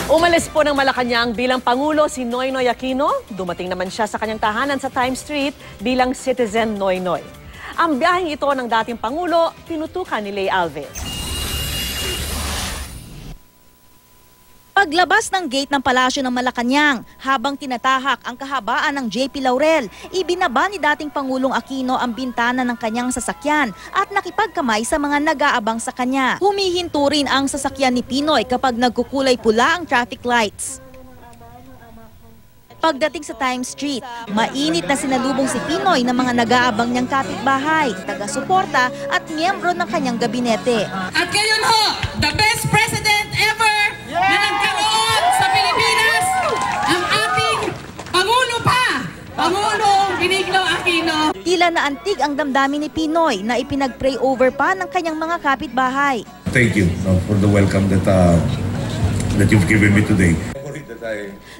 Umalis po ng Malacanang bilang Pangulo si Noynoy Aquino. Dumating naman siya sa kanyang tahanan sa Times Street bilang Citizen Noynoy. Ang biyaheng ito ng dating Pangulo, tinutukan ni Lay Alves. Paglabas ng gate ng palasyo ng Malacanang, habang tinatahak ang kahabaan ng JP Laurel, ibinaba ni dating Pangulong Aquino ang bintana ng kanyang sasakyan at nakipagkamay sa mga nag-aabang sa kanya. Humihinto rin ang sasakyan ni Pinoy kapag nagkukulay pula ang traffic lights. Pagdating sa Times Street, mainit na sinalubong si Pinoy ng mga nag-aabang niyang kapitbahay, taga-suporta at miyembro ng kanyang gabinete. At ngayon ho, the best president ever na nagkaroon sa Pilipinas, ang ating Pangulo pa, Pangulong Benigno Aquino. Tila na antig ang damdamin ni Pinoy na ipinag-pray over pa ng kanyang mga kapitbahay. Thank you for the welcome that you've given me today.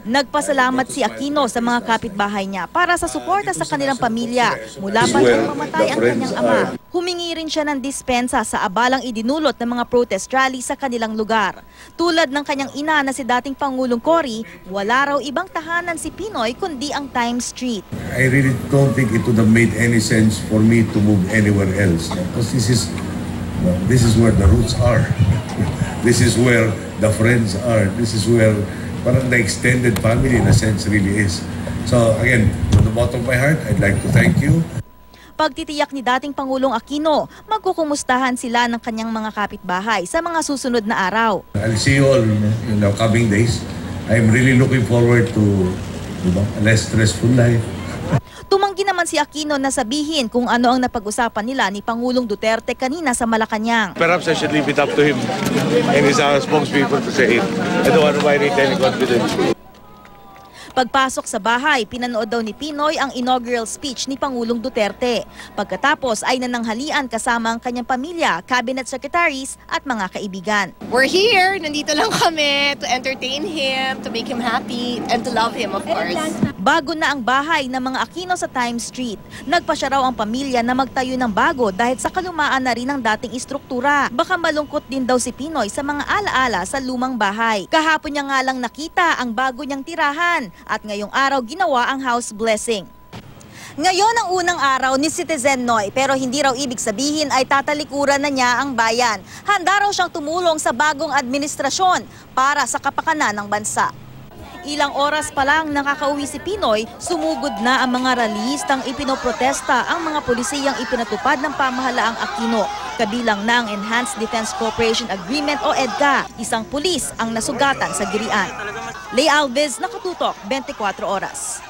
Nagpasalamat si Aquino sa mga kapitbahay niya para sa suporta sa kanilang pamilya mula pa nang mamatay ang kanyang ama. Humingi rin siya ng dispensa sa abalang idinulot ng mga protest rally sa kanilang lugar. Tulad ng kanyang ina na si dating Pangulong Cory, wala raw ibang tahanan si Pinoy kundi ang Times Street. I really don't think it would have made any sense for me to move anywhere else because this is where the roots are. This is where the friends are. This is where parang the extended family in a sense really is. So again, from the bottom of my heart, I'd like to thank you. Pagtitiyak ni dating Pangulong Aquino, magkukumustahan sila ng kanyang mga kapitbahay sa mga susunod na araw. I'll see you all in the coming days. I'm really looking forward to a less stressful life. Tumanggi naman si Aquino na sabihin kung ano ang napag-usapan nila ni Pangulong Duterte kanina sa Malacanang. Perhaps I should leave it up to him and his spokespeople to say it. I don't want to violate any confidence. Pagpasok sa bahay, pinanood daw ni Pinoy ang inaugural speech ni Pangulong Duterte. Pagkatapos ay nananghalian kasama ang kanyang pamilya, cabinet secretaries at mga kaibigan. We're here, nandito lang kami to entertain him, to make him happy, and to love him, of course. Bago na ang bahay ng mga Aquino sa Times Street, nagpasya raw ang pamilya na magtayo ng bago dahil sa kalumaan na rin ng dating istruktura. Baka malungkot din daw si Pinoy sa mga alaala sa lumang bahay. Kahapon niya nga lang nakita ang bago niyang tirahan at ngayong araw ginawa ang house blessing. Ngayon ang unang araw ni Citizen Noy pero hindi raw ibig sabihin ay tatalikuran na niya ang bayan. Handa raw siyang tumulong sa bagong administrasyon para sa kapakanan ng bansa. Ilang oras pa lang nakakauwi si Pinoy, sumugod na ang mga rallyistang ipinoprotesta ang mga pulisiyang ipinatupad ng pamahalaang Aquino. Kabilang na ang Enhanced Defense Cooperation Agreement o EDCA. Isang pulis ang nasugatan sa girian. Lay Alves, Nakatutok, 24 Oras.